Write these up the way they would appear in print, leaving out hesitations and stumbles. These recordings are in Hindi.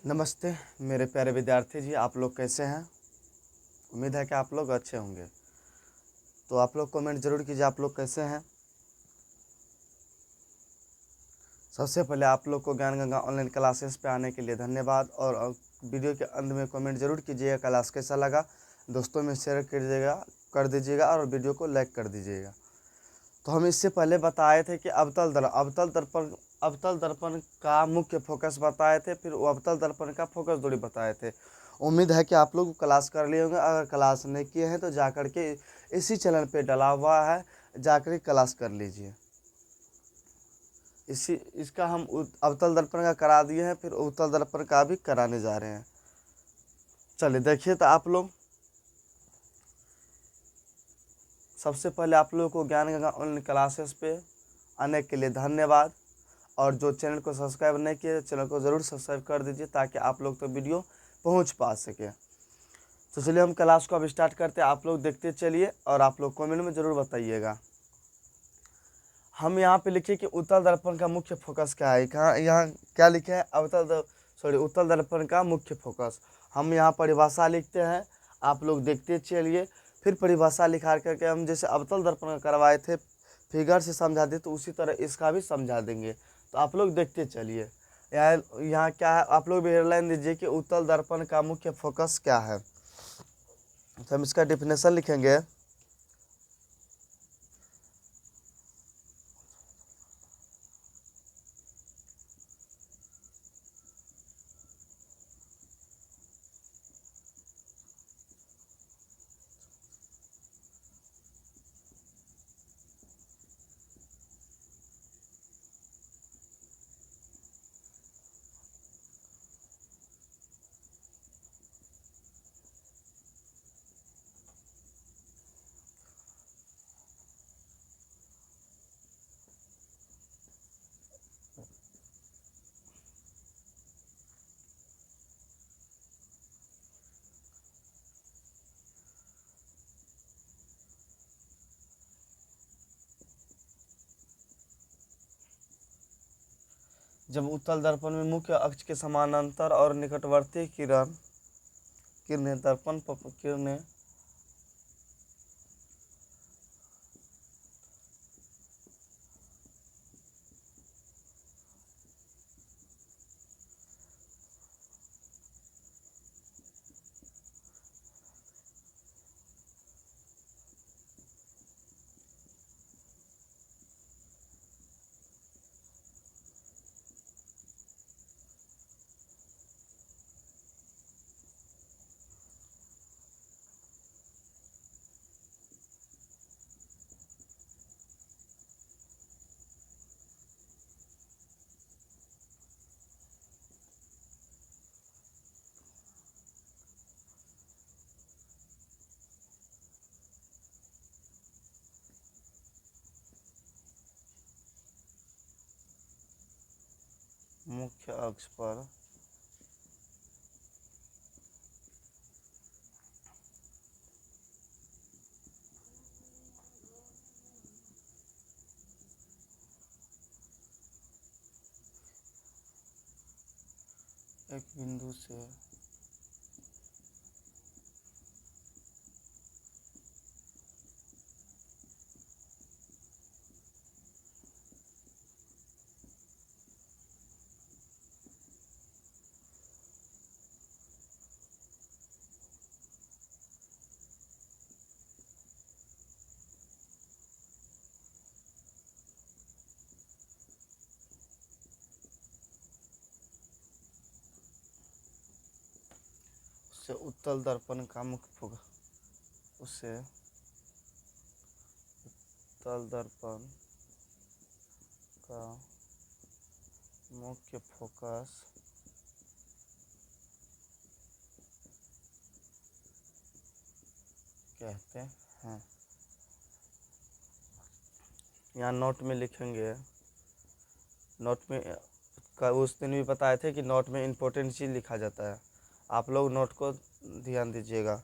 नमस्ते मेरे प्यारे विद्यार्थी जी, आप लोग कैसे हैं। उम्मीद है कि आप लोग अच्छे होंगे। तो आप लोग कमेंट ज़रूर कीजिए आप लोग कैसे हैं। सबसे पहले आप लोग को ज्ञान गंगा ऑनलाइन क्लासेस पे आने के लिए धन्यवाद। और वीडियो के अंत में कमेंट ज़रूर कीजिएगा क्लास कैसा लगा, दोस्तों में शेयर कर दीजिएगा और वीडियो को लाइक कर दीजिएगा। तो हम इससे पहले बताए थे कि अवतल दर्पण का मुख्य फोकस बताए थे, फिर वो अवतल दर्पण का फोकस दूरी बताए थे। उम्मीद है कि आप लोग क्लास कर लिए होंगे। अगर क्लास नहीं किए हैं तो जाकर के इसी चैनल पे डला हुआ है, जाकर के क्लास कर लीजिए। इसका हम अवतल दर्पण का करा दिए हैं, फिर उत्तल दर्पण का भी कराने जा रहे हैं। चलिए देखिए, तो आप लोग सबसे पहले आप लोगों को ज्ञान गंगा ऑनलाइन क्लासेस पे आने के लिए धन्यवाद। और जो चैनल को सब्सक्राइब नहीं किए, चैनल को ज़रूर सब्सक्राइब कर दीजिए ताकि आप लोग तो वीडियो पहुंच पा सके। तो चलिए हम क्लास को अब स्टार्ट करते हैं। आप लोग देखते चलिए और आप लोग कमेंट में ज़रूर बताइएगा। हम यहाँ पे लिखिए कि उत्तल दर्पण का मुख्य फोकस क्या है। कहाँ यहाँ क्या लिखे है, उत्तल दर्पण का मुख्य फोकस। हम यहाँ परिभाषा लिखते हैं, आप लोग देखते चलिए। फिर परिभाषा लिखा करके हम जैसे अवतल दर्पण का करवाए थे, फिगर से समझा दे, तो उसी तरह इसका भी समझा देंगे। तो आप लोग देखते चलिए। यहाँ क्या है, आप लोग भी हेडलाइन दीजिए कि उत्तल दर्पण का मुख्य फोकस क्या है। तो हम इसका डेफिनेशन लिखेंगे। जब उत्तल दर्पण में मुख्य अक्ष के समानांतर और निकटवर्ती किरणें किरणें मुख्य अक्ष पर एक बिंदु से उससे उत्तल दर्पण का मुख्य फोकस उससे उत्तल दर्पण का मुख्य फोकस कहते हैं। यहाँ नोट में लिखेंगे। नोट में उस दिन भी बताए थे कि नोट में इम्पोर्टेंट चीज़ लिखा जाता है, आप लोग नोट को ध्यान दीजिएगा।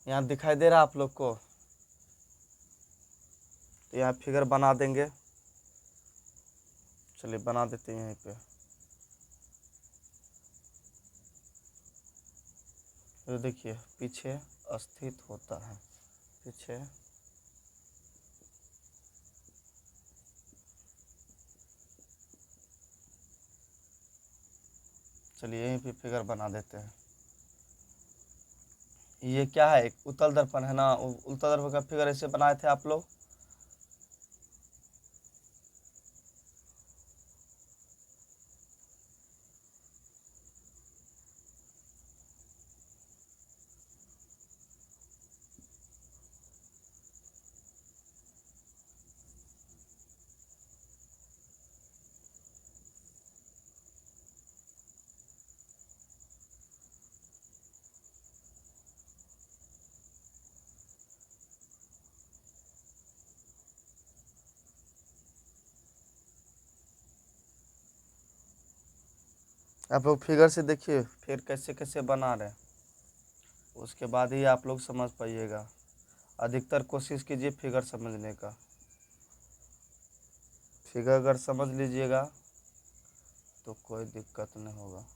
यहाँ दिखाई दे रहा है आप लोग को? तो यहाँ फिगर बना देंगे। चलिए बना देते हैं यहीं पे। तो देखिए पीछे स्थित होता है, पीछे चलिए यहीं पे फिगर बना देते हैं। ये क्या है, एक उत्तल दर्पण है ना, उत्तल दर्पण का फिगर ऐसे बनाए थे आप लोग। आप लोग फिगर से देखिए फिर कैसे कैसे बना रहे हैं, उसके बाद ही आप लोग समझ पाइएगा। अधिकतर कोशिश कीजिए फिगर समझने का। फिगर अगर समझ लीजिएगा तो कोई दिक्कत नहीं होगा।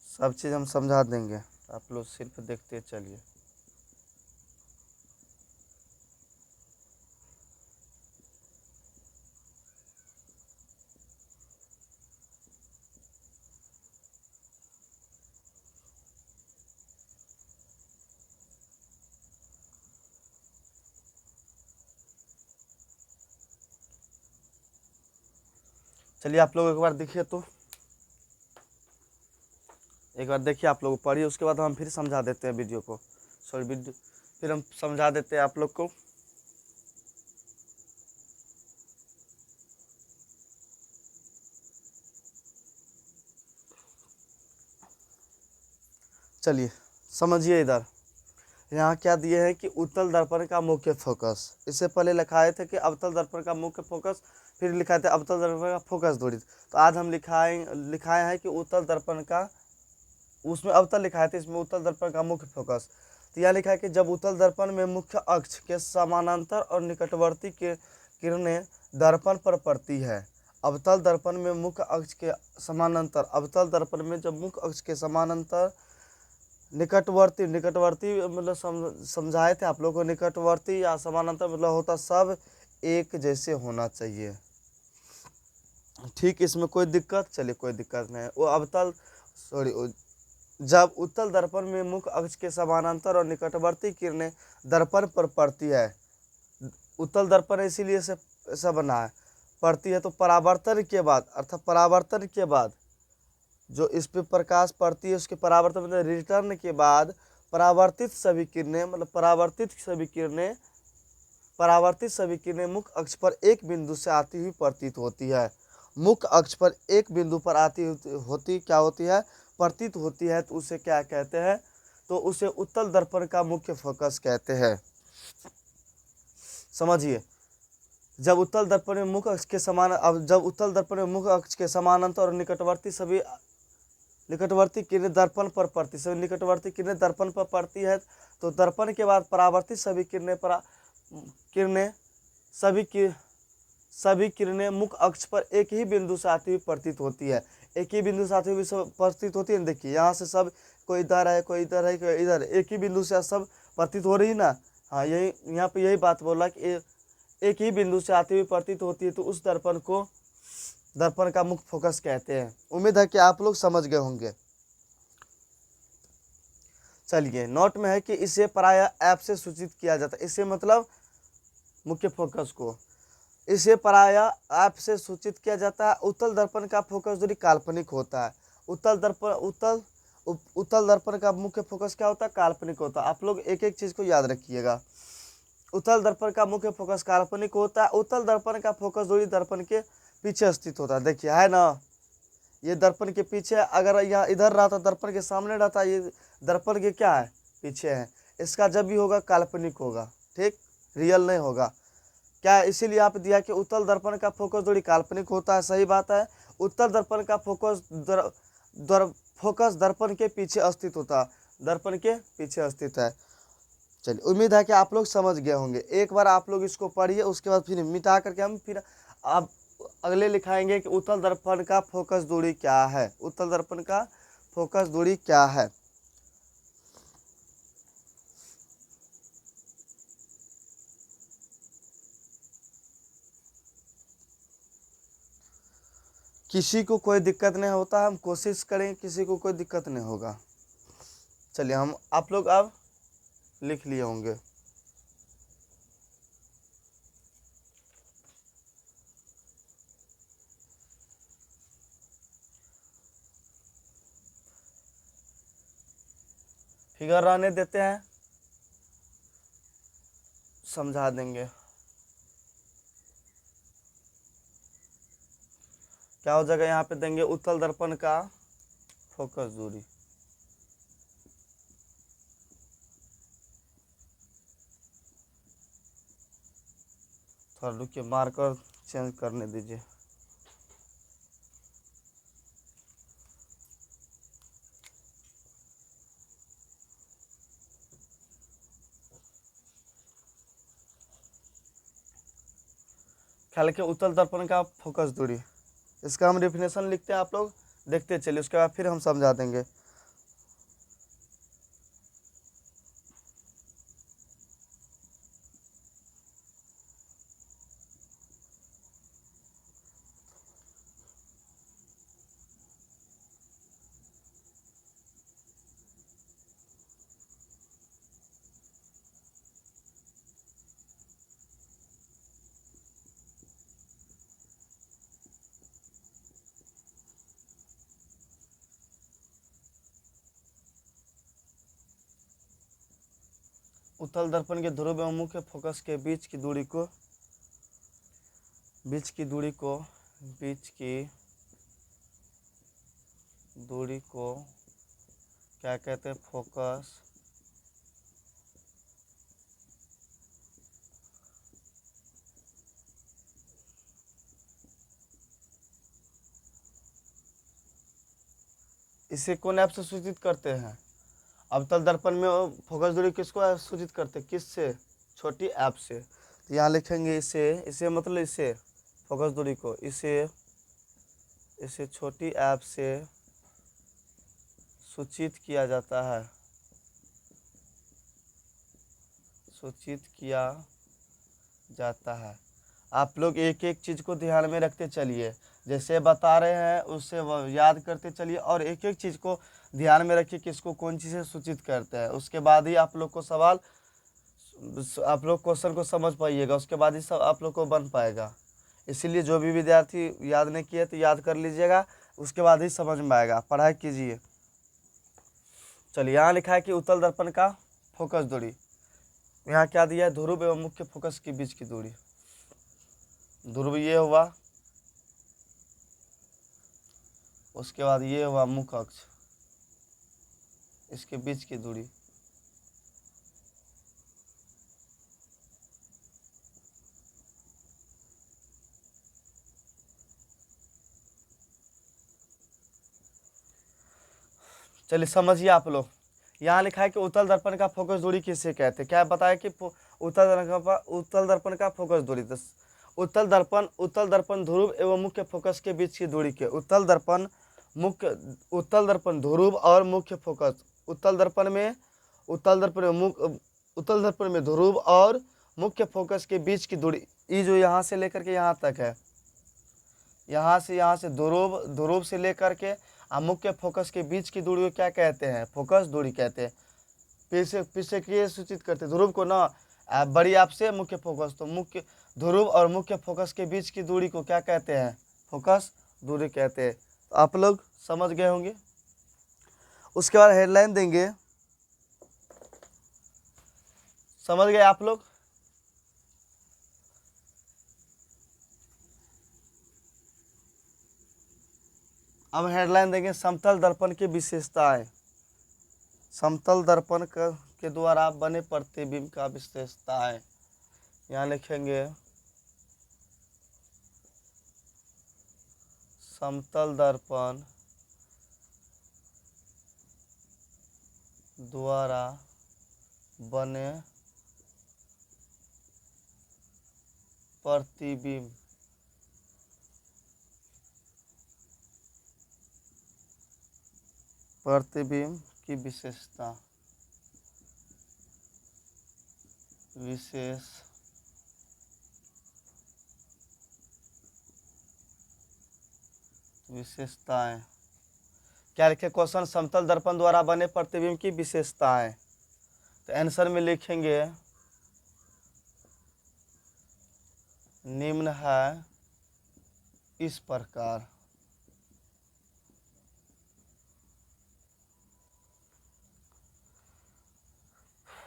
सब चीज़ हम समझा देंगे, आप लोग सिर्फ देखते चलिए। चलिए आप लोग एक बार देखिए, तो एक बार देखिए आप लोग पढ़िए, उसके बाद हम फिर समझा देते हैं वीडियो को। सॉरी वीडियो फिर हम समझा देते हैं आप लोग को। चलिए समझिए इधर, यहाँ क्या दिए हैं कि उत्तल दर्पण का मुख्य फोकस। इससे पहले लिखाए थे कि अवतल दर्पण का मुख्य फोकस, फिर लिखाए थे अवतल दर्पण का फोकस दूरी। तो आज हम लिखाए हैं कि उत्तल दर्पण का, उसमें अवतल लिखाए थे, इसमें उत्तल दर्पण का मुख्य फोकस। तो यह लिखा है कि जब उत्तल दर्पण में मुख्य अक्ष के समानांतर और निकटवर्ती के किरणें दर्पण पर पड़ती है। अवतल दर्पण में मुख्य अक्ष के समानांतर, अवतल दर्पण में जब मुख्य अक्ष के समानांतर निकटवर्ती, निकटवर्ती मतलब समझाए थे आप लोगों को। निकटवर्ती या समानांतर मतलब होता सब एक जैसे होना चाहिए। ठीक, इसमें कोई दिक्कत? चलिए कोई दिक्कत नहीं है। वो अवतल जब उत्तल दर्पण में मुख्य अक्ष के समानांतर और निकटवर्ती किरणें दर्पण पर पड़ती है, उत्तल दर्पण इसीलिए ऐसा बना है, पड़ती है तो परावर्तन के बाद, अर्थात परावर्तन के बाद जो इस पे प्रकाश पड़ती है उसके परावर्तन मतलब रिटर्न के बाद परावर्तित सभी किरणें, मतलब परावर्तित सभी किरणें मुख्य अक्ष पर एक बिंदु से आती हुई प्रतीत होती है। मुख्य अक्ष पर एक बिंदु पर आती होती क्या होती है, प्रतीत होती है। तो उसे क्या कहते हैं, तो उसे उत्तल दर्पण का मुख्य फोकस कहते हैं। समझिए, जब उत्तल दर्पण में मुख्य अक्ष के समान, अब जब उत्तल दर्पण में मुख्य अक्ष के समानांतर और निकटवर्ती किरणें दर्पण पर पड़ती, सभी निकटवर्ती किरणें दर्पण पर पड़ती है, तो दर्पण के बाद परावर्तित सभी किरणें मुख्य अक्ष पर एक ही बिंदु से आती हुई प्रतीत होती है। एक ही बिंदु से आती हुई प्रतीत होती है। देखिए यहाँ से सब कोई इधर है, कोई इधर है, कोई इधर, एक ही बिंदु से सब प्रतीत हो रही ना। हाँ, यही यहाँ पे यही बात बोला कि एक ही बिंदु से आती हुई प्रतीत होती है, तो उस दर्पण को दर्पण का मुख्य फोकस कहते हैं। उम्मीद है कि आप लोग समझ गए होंगे। चलिए नोट में है कि इसे पराया ऐप से सूचित किया जाता है। इसे मतलब मुख्य फोकस को इसे पराया ऐप से सूचित किया जाता है। उत्तल दर्पण का फोकस दूरी काल्पनिक होता है। उत्तल दर्पण का मुख्य फोकस क्या होता है? काल्पनिक होता है। आप लोग एक एक चीज को याद रखिएगा। उत्तल दर्पण का मुख्य फोकस काल्पनिक होता है। उत्तल दर्पण का फोकस दूरी दर्पण के पीछे स्थित होता है। देखिए है ना, ये दर्पण के पीछे, अगर यहाँ इधर रहता दर्पण के सामने रहता, ये दर्पण के क्या है? पीछे है। इसका जब भी होगा काल्पनिक होगा, ठीक, रियल नहीं होगा। क्या इसीलिए आप दिया कि उत्तल दर्पण का फोकस दूरी काल्पनिक होता है। सही बात है। उत्तल दर्पण का फोकस दर्पण के पीछे स्थित होता है। दर्पण के पीछे स्थित है। चलिए उम्मीद है कि आप लोग समझ गए होंगे। एक बार आप लोग इसको पढ़िए, उसके बाद फिर मिटा करके हम फिर आप अगले लिखाएंगे कि उत्तल दर्पण का फोकस दूरी क्या है। उत्तल दर्पण का फोकस दूरी क्या है। किसी को कोई दिक्कत नहीं होता, हम कोशिश करें किसी को कोई दिक्कत नहीं होगा। चलिए हम आप लोग अब लिख लिए होंगे। फिगर रहने देते हैं, समझा देंगे। क्या हो जाएगा? यहाँ पे देंगे उत्तल दर्पण का फोकस दूरी। थोड़ा रुकिए, मार्कर चेंज करने दीजिए। ख्याल के उत्तल दर्पण का फोकस दूरी, इसका हम डेफिनेशन लिखते हैं, आप लोग देखते चलिए, उसके बाद फिर हम समझा देंगे। उत्तल दर्पण के ध्रुव एवं मुख्य फोकस के बीच की दूरी को क्या कहते हैं? फोकस इसे कौन ऐप से सूचित करते हैं? अवतल दर्पण में फोकस दूरी किसको सूचित करते हैं? किससे? छोटी ऐप से। तो यहाँ लिखेंगे इसे मतलब इसे फोकस दूरी को इसे छोटी ऐप से सूचित किया जाता है। आप लोग एक एक चीज को ध्यान में रखते चलिए, जैसे बता रहे हैं उससे याद करते चलिए, और एक एक चीज को ध्यान में रखिए किसको कौन चीज़ से सूचित करते हैं। उसके बाद ही आप लोग क्वेश्चन को समझ पाइएगा, उसके बाद ही सब आप लोग को बन पाएगा। इसीलिए जो भी विद्यार्थी याद नहीं किए तो याद कर लीजिएगा, उसके बाद ही समझ में आएगा। पढ़ाई कीजिए। चलिए यहाँ लिखा है कि उत्तल दर्पण का फोकस दूरी, यहाँ क्या दिया है? ध्रुव एवं मुख्य फोकस के बीच की दूरी। ध्रुव ये हुआ, उसके बाद ये हुआ मुख्य अक्ष, इसके बीच की दूरी। चलिए समझिए आप लोग। यहाँ लिखा है कि उत्तल दर्पण का फोकस दूरी किसे कहते हैं? क्या बताया कि उत्तल दर्पण का फोकस दूरी, उत्तल दर्पण ध्रुव एवं मुख्य फोकस के बीच की दूरी के उत्तल दर्पण ध्रुव और मुख्य फोकस, उत्तल दर्पण में ध्रुव और मुख्य फोकस के बीच की दूरी, ये जो यहाँ से लेकर के यहाँ तक है, यहाँ से ध्रुव से लेकर के मुख्य फोकस के बीच की दूरी को क्या कहते हैं? फोकस दूरी कहते हैं। पीछे पीछे किए सूचित करते ध्रुव को ना बड़ी आपसे मुख्य फोकस, तो मुख्य ध्रुव और मुख्य फोकस के बीच की दूरी को क्या कहते हैं? फोकस दूरी कहते हैं। तो आप लोग समझ गए होंगे। उसके बाद हेडलाइन देंगे, समझ गए आप लोग? अब हेडलाइन देंगे समतल दर्पण की विशेषताएं। समतल दर्पण के द्वारा बने प्रतिबिंब का विशेषताएं। यहाँ लिखेंगे समतल दर्पण द्वारा बने प्रतिबिंब की विशेषता विशेषताएं। क्या लिखे क्वेश्चन? समतल दर्पण द्वारा बने प्रतिबिंब की विशेषताएं। तो आंसर में लिखेंगे निम्न है इस प्रकार।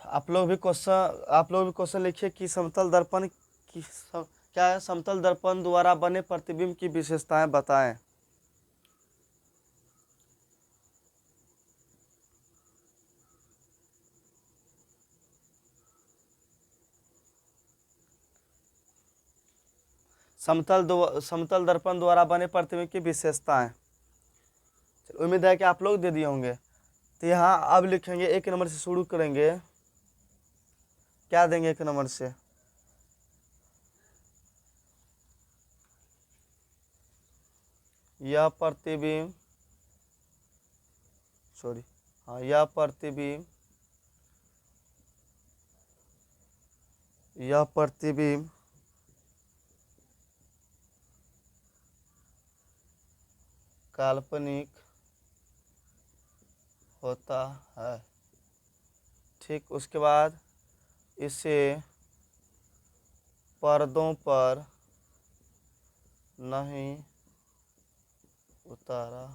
आप लोग भी क्वेश्चन लिखिए कि समतल दर्पण की क्या है? समतल दर्पण द्वारा बने प्रतिबिंब की विशेषताएं बताएं। समतल दर्पण द्वारा बने प्रतिबिंब की विशेषताएं। उम्मीद है कि आप लोग दे दिए होंगे। तो यहाँ अब लिखेंगे, एक नंबर से शुरू करेंगे। क्या देंगे एक नंबर से? यह प्रतिबिंब यह प्रतिबिंब काल्पनिक होता है। ठीक, उसके बाद इसे पर्दों पर नहीं उतारा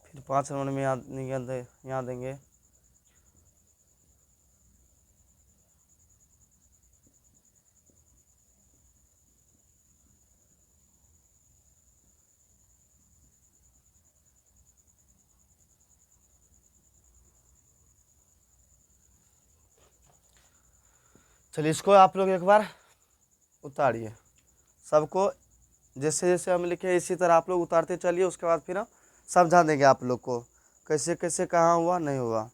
फिर 5 नंबर में यहाँ देंगे चलिए इसको आप लोग एक बार उतारिए, सबको जैसे जैसे हम लिखे इसी तरह आप लोग उतारते चलिए, उसके बाद फिर हम समझा देंगे आप लोग को कैसे कैसे कहाँ हुआ नहीं हुआ।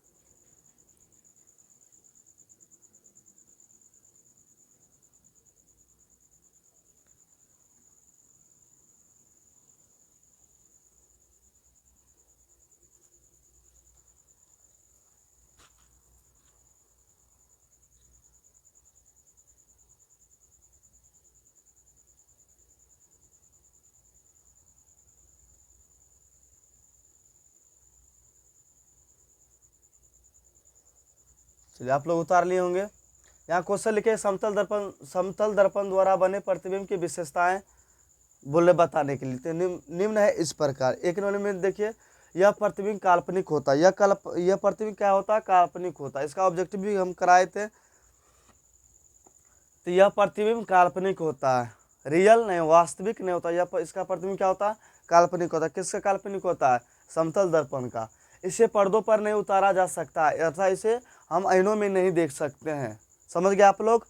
चलिए आप लोग उतार लिए होंगे। यहाँ क्वेश्चन लिखे समतल दर्पण द्वारा बने प्रतिबिंब की विशेषताएं बोले बताने के लिए। तो निम्न है इस प्रकार। एक नंबर में देखिए, यह प्रतिबिंब काल्पनिक होता है। यह प्रतिबिंब क्या होता है? काल्पनिक होता है। इसका ऑब्जेक्टिव भी हम कराए थे। तो यह प्रतिबिंब काल्पनिक होता है, रियल नहीं, वास्तविक नहीं होता। इसका प्रतिबिंब क्या होता है? काल्पनिक होता है। किसका काल्पनिक होता है? समतल दर्पण का। इसे पर्दों पर नहीं उतारा जा सकता है, अर्थात इसे हम आईनों में नहीं देख सकते हैं। समझ गए आप लोग?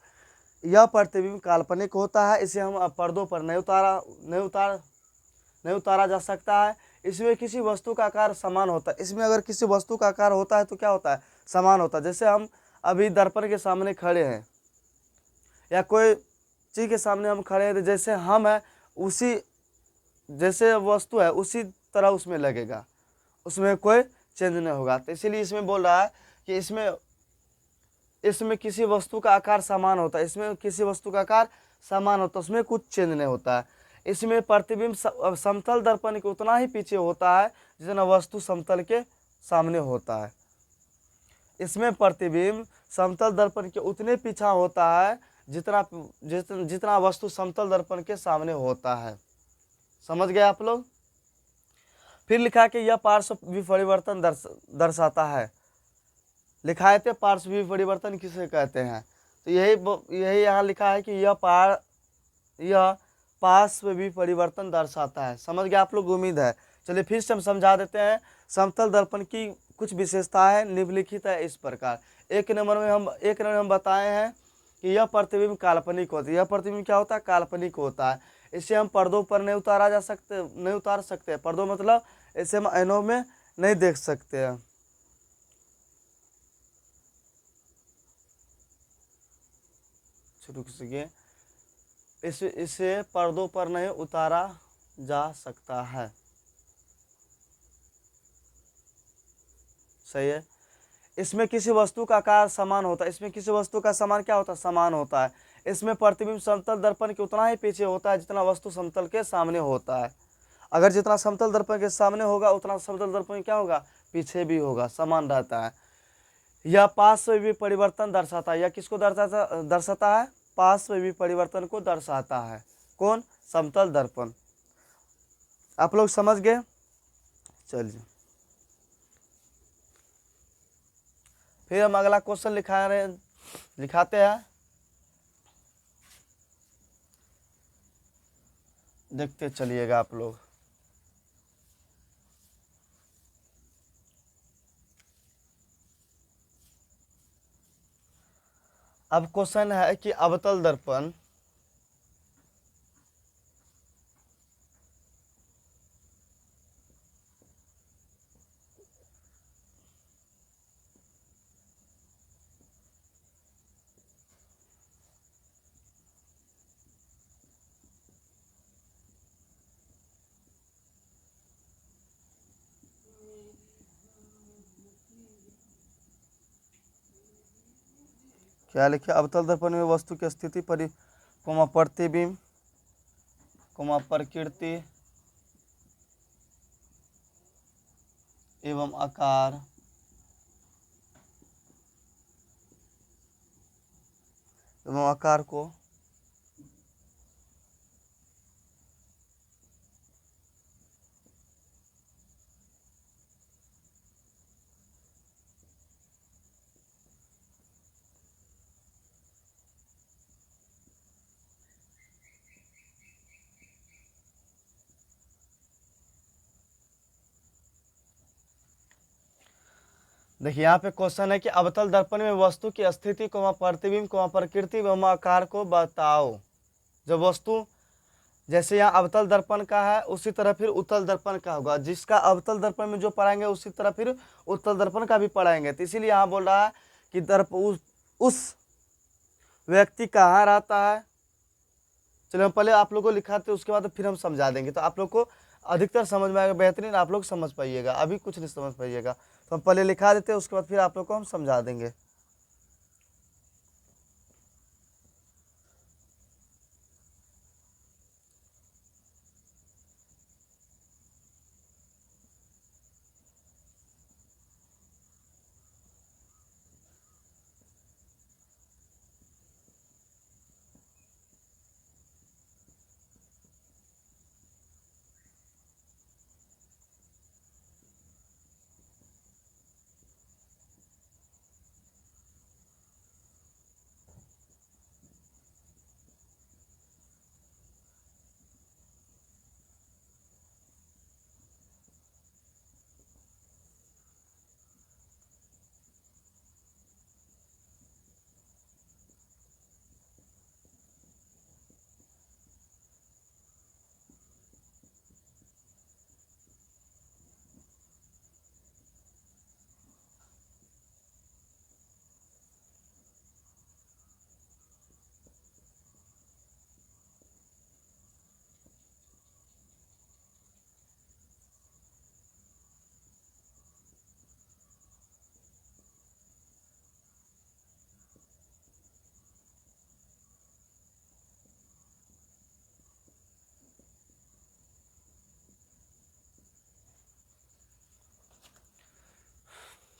यह प्रतिबिंब काल्पनिक होता है, इसे हम पर्दों पर नहीं उतारा जा सकता है। इसमें किसी वस्तु का आकार समान होता है। इसमें अगर किसी वस्तु का आकार होता है तो क्या होता है? समान होता है। जैसे हम अभी दर्पण के सामने खड़े हैं या कोई चीज के सामने हम खड़े हैं, तो जैसे हम है उसी जैसे वस्तु है उसी तरह उसमें लगेगा, उसमें कोई चेंज नहीं होगा। तो इसीलिए इसमें बोल रहा है कि इसमें किसी वस्तु का आकार समान होता है। इसमें किसी वस्तु का आकार समान होता है, उसमें कुछ चेंज नहीं होता है। इसमें प्रतिबिंब समतल दर्पण के उतना ही पीछे होता है जितना वस्तु समतल के सामने होता है। इसमें प्रतिबिंब समतल दर्पण के उतने पीछा होता है जितना वस्तु समतल दर्पण के सामने होता है। समझ गए आप लोग? फिर लिखा कि यह पार्श्व विपरिवर्तन दर्शाता है। लिखाए थे पार्श्व विपरिवर्तन किसे कहते हैं? तो यही यहाँ लिखा है कि यह पार्श्व विपरिवर्तन दर्शाता है। समझ गए आप लोग? उम्मीद है। चलिए फिर से हम समझा देते हैं। समतल दर्पण की कुछ विशेषताएं निम्नलिखित है इस प्रकार। एक नंबर में हम बताए हैं कि यह प्रतिबिंब काल्पनिक होता है। यह प्रतिबिंब क्या होता है? काल्पनिक होता है। इसे हम पर्दों पर नहीं उतार सकते। पर्दों मतलब इसे हम आईनों में नहीं देख सकते हैं। शुरू से इसे पर्दों पर नहीं उतारा जा सकता है। सही है। इसमें किसी वस्तु का आकार समान होता है। इसमें किसी वस्तु का समान क्या होता है? समान होता है। इसमें प्रतिबिंब समतल दर्पण के उतना ही पीछे होता है जितना वस्तु समतल के सामने होता है। अगर जितना समतल दर्पण के सामने होगा उतना समतल दर्पण क्या होगा? पीछे भी होगा, समान रहता है। यह पार्श्व विपरिवर्तन दर्शाता है। यह किसको दर्शाता है? पार्श्व विपरिवर्तन को दर्शाता है। कौन? समतल दर्पण। आप लोग समझ गए? चलिए फिर हम अगला क्वेश्चन लिखाते हैं। देखते चलिएगा आप लोग। अब क्वेश्चन है कि अवतल दर्पण क्या लिखे? अवतल दर्पण में वस्तु की स्थिति प्रतिबिंब प्रकृति एवं आकार को देखिए यहाँ पे क्वेश्चन है कि अवतल दर्पण में वस्तु की स्थिति प्रतिबिंब प्रकृति एवं आकार को बताओ। जैसे यहाँ अवतल दर्पण का है उसी तरह फिर उत्तल दर्पण का होगा। जिसका अवतल दर्पण में जो पढ़ाएंगे उसी तरह फिर उत्तल दर्पण का भी पढ़ाएंगे। तो इसीलिए यहाँ बोल रहा है कि उस व्यक्ति कहाँ रहता है। चलो हम पहले आप लोग को लिखाते उसके बाद फिर हम समझा देंगे, तो आप लोग को अधिकतर समझ में आएगा, बेहतरीन आप लोग समझ पाइएगा। अभी कुछ नहीं समझ पाइएगा, तो हम पहले लिखा देते हैं, उसके बाद फिर आप लोग को हम समझा देंगे।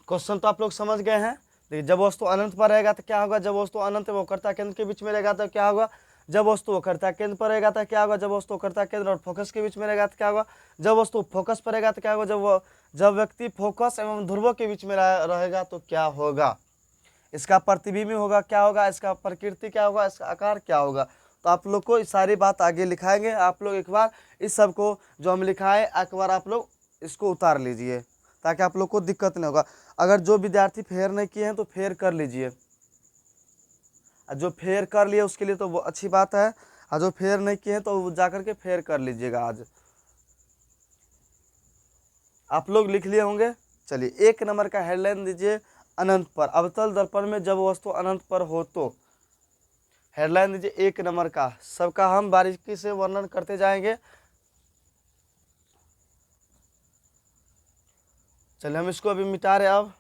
क्वेश्चन तो आप लोग समझ गए हैं। देखिए, जब वस्तु अनंत पर रहेगा तो क्या होगा, जब वस्तु अनंत व वक्रता केंद्र के बीच में रहेगा तो क्या होगा, जब वस्तु वक्रता केंद्र पर रहेगा तो क्या होगा, जब वस्तु वक्रता केंद्र और फोकस के बीच में रहेगा तो क्या होगा, जब वस्तु फोकस पर रहेगा तो क्या होगा, जब व्यक्ति फोकस एवं ध्रुवों के बीच में रहेगा तो क्या होगा, इसका प्रतिबिंब होगा क्या होगा, इसका प्रकृति क्या होगा, इसका आकार क्या होगा। तो आप लोग को सारी बात आगे लिखाएंगे। आप लोग एक बार इस सब को जो हम लिखाएं एक बार आप लोग इसको उतार लीजिए, ताकि आप लोग को दिक्कत नहीं होगा। अगर जो विद्यार्थी फेयर नहीं किए हैं तो फेयर कर लीजिए, जो फेयर कर लिए उसके लिए तो वो अच्छी बात है, और जो फेयर नहीं किए हैं तो जाकर के फेयर कर लीजिएगा। आज आप लोग लिख लिए होंगे। चलिए, 1 नंबर का हेडलाइन दीजिए, अनंत पर। अवतल दर्पण में जब वस्तु अनंत पर हो तो हेडलाइन दीजिए 1 नंबर का। सबका हम बारीकी से वर्णन करते जाएंगे। चलिए, हम इसको अभी मिटा रहे। अब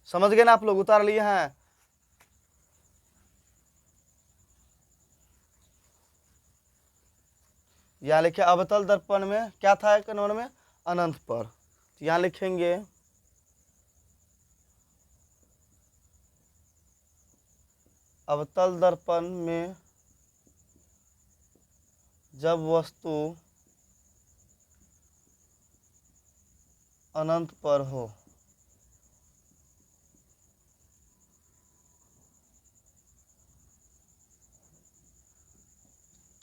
समझ गए ना आप लोग, उतार लिए हैं। यहाँ लिखे अवतल दर्पण में क्या था, 1 नंबर में अनंत पर। तो यहाँ लिखेंगे अवतल दर्पण में जब वस्तु अनंत पर हो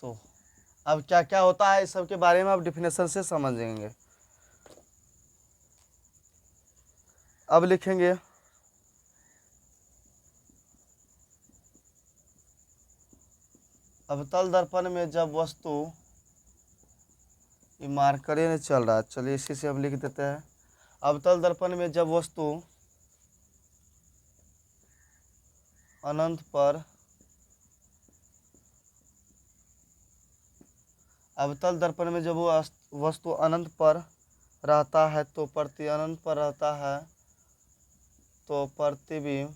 तो अब क्या क्या होता है, इस सब के बारे में आप डिफिनेशन से समझेंगे। अब लिखेंगे अवतल दर्पण में जब वस्तु, ये मार्कर नहीं चल रहा है, चलिए इसी से हम लिख देते हैं। अवतल दर्पण में जब वस्तु अनंत पर, अवतल दर्पण में जब वो वस्तु अनंत पर रहता है तो प्रति अनंत पर रहता है तो प्रतिबिंब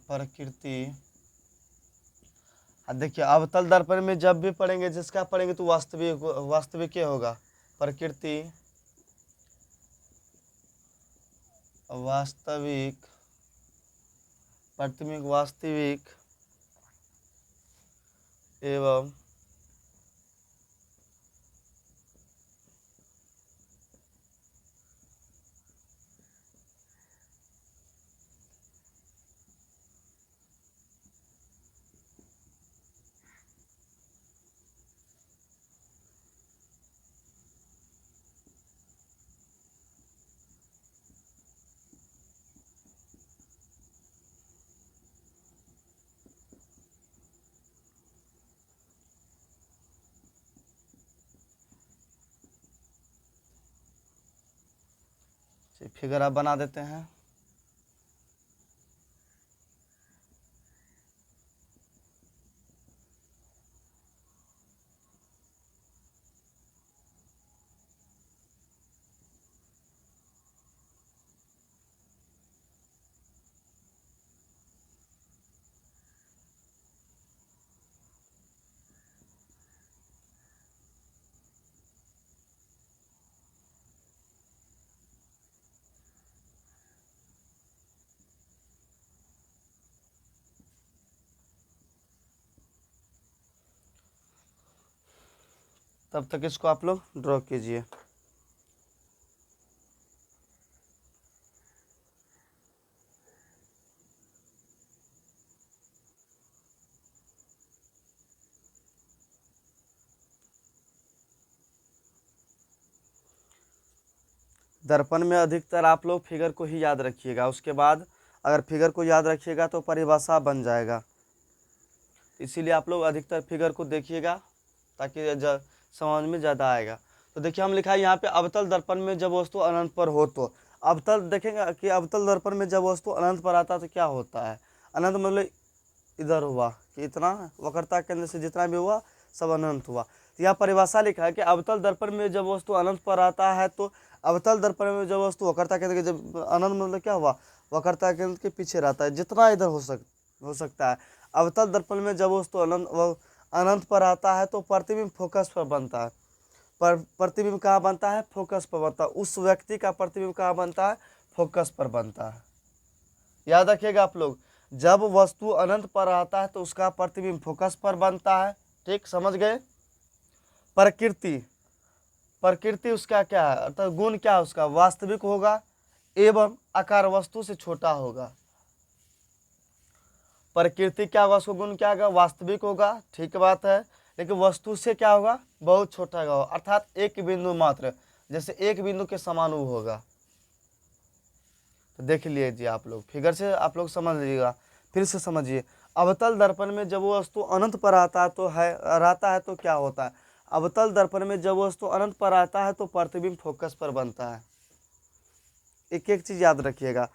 प्रकृति। देखिए, अवतल दर्पण में जब भी पढ़ेंगे, जिसका पढ़ेंगे तो वास्तविक वास्तविक क्या होगा, प्रकृति वास्तविक, प्रतिबिंब वास्तविक एवं फिगर अब बना देते हैं। तब तक इसको आप लोग ड्रॉ कीजिए। दर्पण में अधिकतर आप लोग फिगर को ही याद रखिएगा, उसके बाद अगर फिगर को याद रखिएगा तो परिभाषा बन जाएगा। इसीलिए आप लोग अधिकतर फिगर को देखिएगा ताकि समझ में ज़्यादा आएगा। तो देखिए हम लिखा है यहाँ पे, अवतल दर्पण में जब वस्तु अनंत पर हो तो। अवतल देखेंगे कि अवतल दर्पण में जब वस्तु अनंत पर आता है तो क्या होता है। अनंत मतलब इधर हुआ कि इतना वक्रता केंद्र से जितना भी हुआ सब अनंत हुआ। तो यह परिभाषा लिखा है कि अवतल दर्पण में जब वस्तु अनंत पर आता है तो अवतल दर्पण में जब वस्तु वक्रता केंद्र के जब अनंत मतलब क्या हुआ, वक्रता केंद्र के पीछे रहता है, जितना इधर हो सकता है। अवतल दर्पण में जब वस्तु अनंत पर आता है तो प्रतिबिंब फोकस पर बनता है। पर प्रतिबिंब कहाँ बनता है, फोकस पर बनता है। उस व्यक्ति का प्रतिबिंब कहाँ बनता है, फोकस पर बनता है। याद रखिएगा आप लोग, जब वस्तु अनंत पर आता है तो उसका प्रतिबिंब फोकस पर बनता है। ठीक, समझ गए। प्रकृति उसका क्या है, अर्थात गुण क्या है उसका, वास्तविक होगा एवं आकार वस्तु से छोटा होगा। प्रकृति क्या होगा, उसका गुण क्या होगा, वास्तविक होगा, ठीक बात है। लेकिन वस्तु से क्या होगा, बहुत छोटा होगा, अर्थात एक बिंदु मात्र, जैसे एक बिंदु के समान वो होगा। तो देख लीजिए आप लोग, फिगर से आप लोग समझ लीजिएगा। फिर से समझिए, अवतल दर्पण में जब वो वस्तु अनंत पर आता तो है रहता है तो क्या होता है। अवतल दर्पण में जब वस्तु अनंत पर आता है तो प्रतिबिंब फोकस पर बनता है। एक एक चीज याद रखिएगा,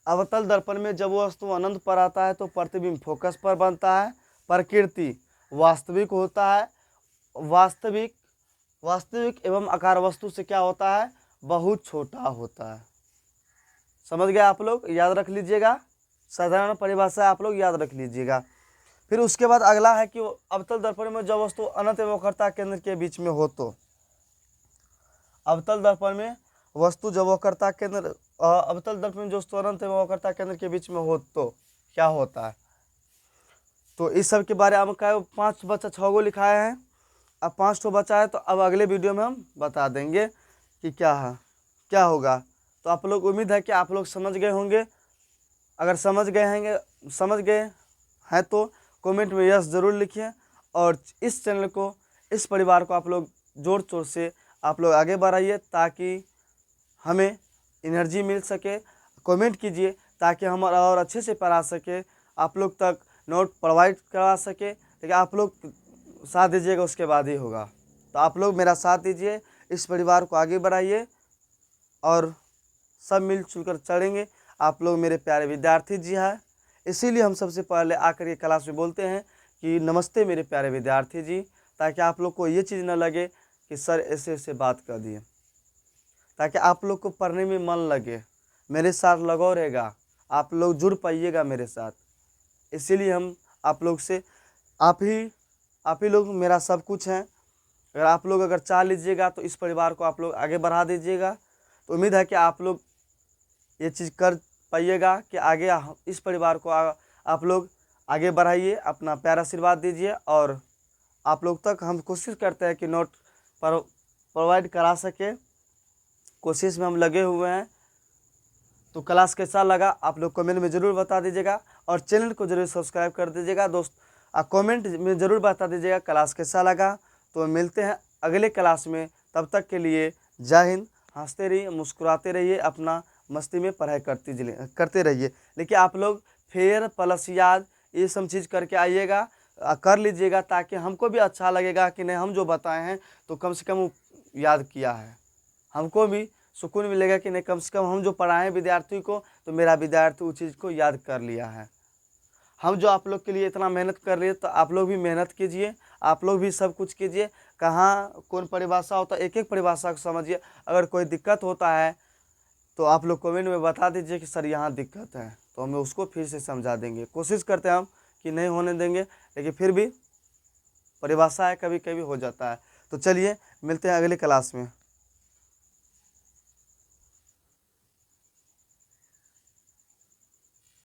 अवतल दर्पण में जब वस्तु अनंत पर आता है तो प्रतिबिंब फोकस पर बनता है। प्रकृति वास्तविक होता है, वास्तविक एवं आकार वस्तु से क्या होता है, बहुत छोटा होता है। समझ गए आप लोग, याद रख लीजिएगा, साधारण परिभाषा आप लोग याद रख लीजिएगा। फिर उसके बाद अगला है कि अवतल दर्पण में जब वस्तु अनंत एवं वक्रता केंद्र के बीच में हो तो। अवतल दर्पण में वस्तु जब वक्रता केंद्र अवतल दर्पण में जो वस्तु अनंत एवं वक्रता केंद्र के बीच में हो तो क्या होता है। तो इस सब के बारे में क्या 5 बचा 6 गो लिखाए हैं, अब 5 तो बचा है। तो अब अगले वीडियो में हम बता देंगे कि क्या है, क्या होगा। तो आप लोग, उम्मीद है कि आप लोग समझ गए होंगे। अगर समझ गए हैं तो कमेंट में यस ज़रूर लिखिए। और इस चैनल को, इस परिवार को आप लोग जोर शोर से आप लोग आगे बढ़ाइए ताकि हमें एनर्जी मिल सके। कमेंट कीजिए ताकि हम और अच्छे से पढ़ा सके, आप लोग तक नोट प्रोवाइड करवा सके। लेकिन आप लोग साथ दीजिएगा, उसके बाद ही होगा। तो आप लोग मेरा साथ दीजिए, इस परिवार को आगे बढ़ाइए और सब मिलजुल कर चलेंगे। आप लोग मेरे प्यारे विद्यार्थी जी हैं, इसीलिए हम सबसे पहले आकर के क्लास में बोलते हैं कि नमस्ते मेरे प्यारे विद्यार्थी जी, ताकि आप लोग को ये चीज़ न लगे कि सर ऐसे ऐसे बात कर दिए, ताकि आप लोग को पढ़ने में मन लगे, मेरे साथ लगाव रहेगा, आप लोग जुड़ पाइएगा मेरे साथ। इसीलिए हम आप लोग से, आप ही लोग मेरा सब कुछ हैं। अगर आप लोग अगर चाह लीजिएगा तो इस परिवार को आप लोग आगे बढ़ा दीजिएगा। तो उम्मीद है कि आप लोग ये चीज़ कर पाइएगा कि आगे इस परिवार को आप लोग आगे बढ़ाइए, अपना प्यार आशीर्वाद दीजिए। और आप लोग तक हम कोशिश करते हैं कि नोट प्रोवाइड करा सके, कोशिश में हम लगे हुए हैं। तो क्लास कैसा लगा आप लोग कमेंट में ज़रूर बता दीजिएगा, और चैनल को ज़रूर सब्सक्राइब कर दीजिएगा दोस्त। कमेंट में ज़रूर बता दीजिएगा क्लास कैसा लगा। तो मिलते हैं अगले क्लास में, तब तक के लिए जय हिंद। हंसते रहिए, मुस्कुराते रहिए, अपना मस्ती में पढ़ाई करते रहिए। लेकिन आप लोग फेयर प्लस याद ये सब चीज़ करके आइएगा, कर लीजिएगा, ताकि हमको भी अच्छा लगेगा कि नहीं, हम जो बताए हैं तो कम से कम याद किया है, हमको भी सुकून मिलेगा कि नहीं, कम से कम हम जो पढ़ाएं विद्यार्थी को तो मेरा विद्यार्थी उस चीज़ को याद कर लिया है। हम जो आप लोग के लिए इतना मेहनत कर रहे हैं तो आप लोग भी मेहनत कीजिए, आप लोग भी सब कुछ कीजिए। कहाँ कौन परिभाषा होता है, एक एक परिभाषा को समझिए। अगर कोई दिक्कत होता है तो आप लोग कमेंट में बता दीजिए कि सर यहाँ दिक्कत है, तो हमें उसको फिर से समझा देंगे। कोशिश करते हैं हम कि नहीं होने देंगे, लेकिन फिर भी परिभाषा है, कभी कभी हो जाता है। तो चलिए मिलते हैं अगले क्लास में।